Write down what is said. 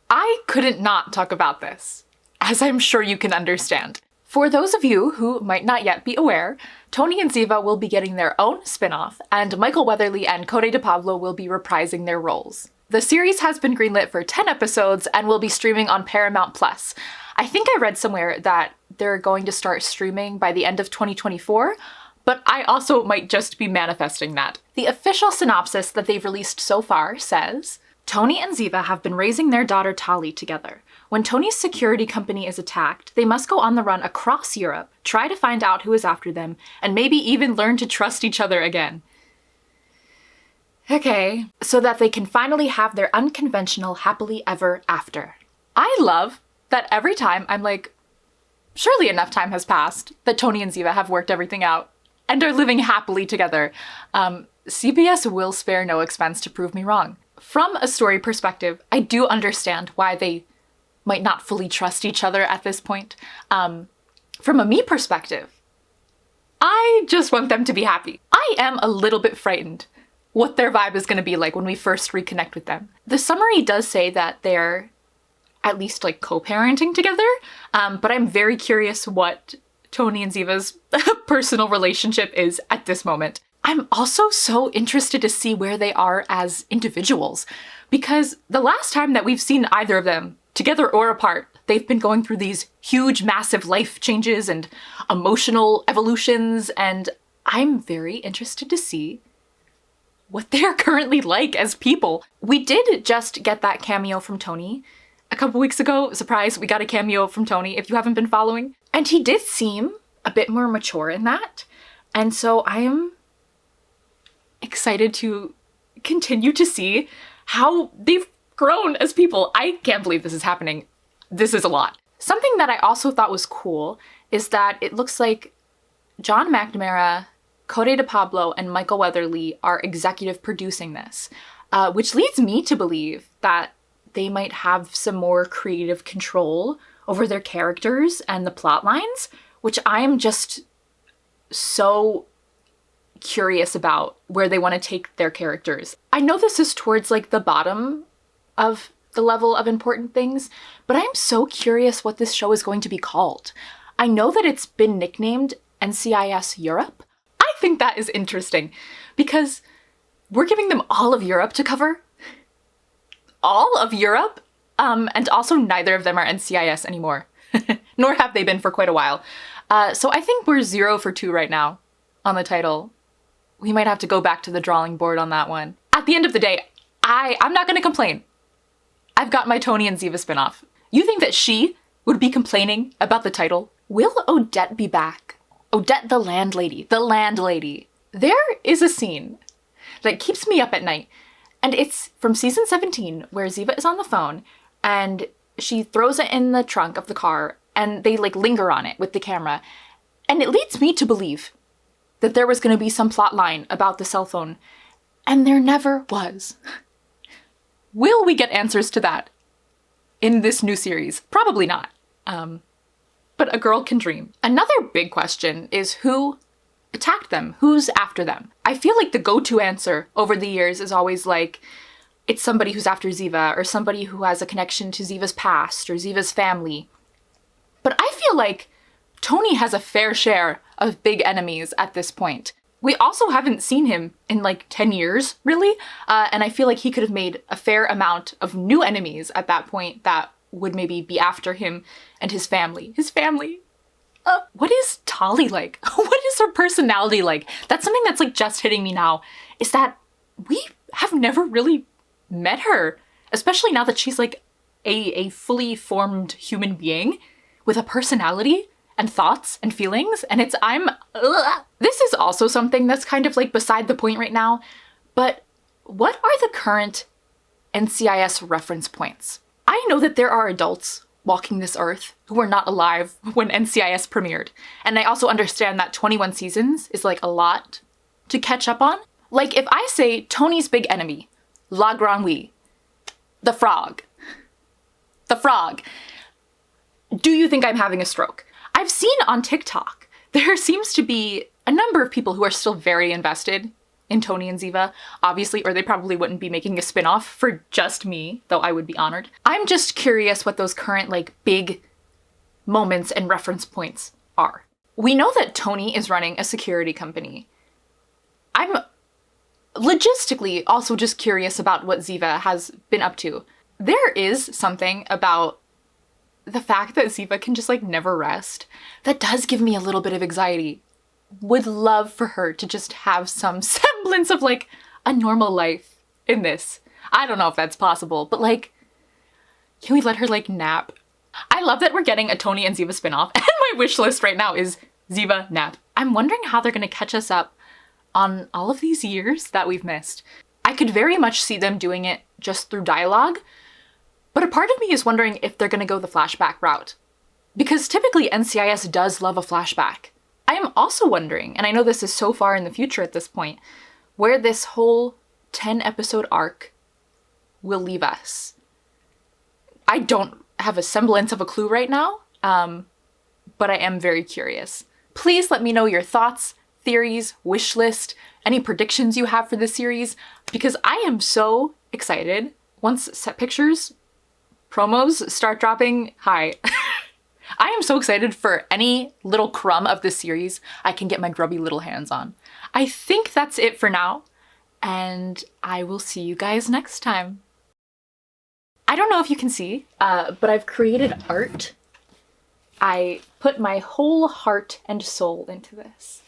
I couldn't not talk about this, as I'm sure you can understand. For those of you who might not yet be aware, Tony and Ziva will be getting their own spin-off, and Michael Weatherly and Cote de Pablo will be reprising their roles. The series has been greenlit for 10 episodes and will be streaming on Paramount+. I think I read somewhere that they're going to start streaming by the end of 2024, but I also might just be manifesting that. The official synopsis that they've released so far says, Tony and Ziva have been raising their daughter Tali together. When Tony's security company is attacked, they must go on the run across Europe, try to find out who is after them, and maybe even learn to trust each other again. Okay, so that they can finally have their unconventional happily ever after. I love that every time I'm like, surely enough time has passed that Tony and Ziva have worked everything out and are living happily together. CBS will spare no expense to prove me wrong. From a story perspective, I do understand why they might not fully trust each other at this point. From a me perspective, I just want them to be happy. I am a little bit frightened what their vibe is going to be like when we first reconnect with them. The summary does say that they're at least like co-parenting together, but I'm very curious what Tony and Ziva's personal relationship is at this moment. I'm also so interested to see where they are as individuals, because the last time that we've seen either of them, together or apart, they've been going through these huge, massive life changes and emotional evolutions, and I'm very interested to see what they're currently like as people. We did just get that cameo from Tony a couple weeks ago. Surprise, we got a cameo from Tony, if you haven't been following. And he did seem a bit more mature in that. And so I'm excited to continue to see how they've grown as people. I can't believe this is happening. This is a lot. Something that I also thought was cool is that it looks like John McNamara, Cote de Pablo, and Michael Weatherly are executive producing this, which leads me to believe that they might have some more creative control over their characters and the plot lines, which I'm just so curious about where they want to take their characters. I know this is towards like the bottom of the level of important things, but I'm so curious what this show is going to be called. I know that it's been nicknamed NCIS Europe. I think that is interesting because we're giving them all of Europe to cover. All of Europe? And also neither of them are NCIS anymore, nor have they been for quite a while. So I think we're 0 for 2 right now on the title. We might have to go back to the drawing board on that one. At the end of the day, I'm not going to complain. I've got my Tony and Ziva spinoff. You think that she would be complaining about the title? Will Odette be back? Odette the landlady. The landlady. There is a scene that keeps me up at night. And it's from season 17 where Ziva is on the phone and she throws it in the trunk of the car and they like linger on it with the camera. And it leads me to believe that there was going to be some plot line about the cell phone, and there never was. Will we get answers to that in this new series? Probably not. But a girl can dream. Another big question is who attacked them? Who's after them? I feel like the go-to answer over the years is always like, it's somebody who's after Ziva, or somebody who has a connection to Ziva's past, or Ziva's family. But I feel like Tony has a fair share of big enemies at this point. We also haven't seen him in like 10 years, really, and I feel like he could have made a fair amount of new enemies at that point that would maybe be after him and his family. His family. What is Tali like? What is her personality like? That's something that's like just hitting me now, is that we have never really met her, especially now that she's like a fully formed human being with a personality and thoughts and feelings, and this is also something that's kind of like beside the point right now, but what are the current NCIS reference points? I know that there are adults walking this earth who were not alive when NCIS premiered, and I also understand that 21 seasons is like a lot to catch up on. Like if I say Tony's big enemy, La Grenouille, the frog, do you think I'm having a stroke? I've seen on TikTok, there seems to be a number of people who are still very invested in Tony and Ziva, obviously, or they probably wouldn't be making a spin-off for just me, though I would be honored. I'm just curious what those current, like, big moments and reference points are. We know that Tony is running a security company. I'm logistically also just curious about what Ziva has been up to. There is something about the fact that Ziva can just, like, never rest that does give me a little bit of anxiety. Would love for her to just have some semblance of, like, a normal life in this. I don't know if that's possible, but, like, can we let her, like, nap? I love that we're getting a Tony and Ziva spinoff, and my wish list right now is Ziva nap. I'm wondering how they're gonna catch us up on all of these years that we've missed. I could very much see them doing it just through dialogue, but a part of me is wondering if they're gonna go the flashback route. Because typically NCIS does love a flashback. I am also wondering, and I know this is so far in the future at this point, where this whole 10-episode arc will leave us. I don't have a semblance of a clue right now, but I am very curious. Please let me know your thoughts, theories, wish list, any predictions you have for this series, because I am so excited. Once set pictures, promos start dropping, hi. I am so excited for any little crumb of this series I can get my grubby little hands on. I think that's it for now, and I will see you guys next time. I don't know if you can see, but I've created art. I put my whole heart and soul into this.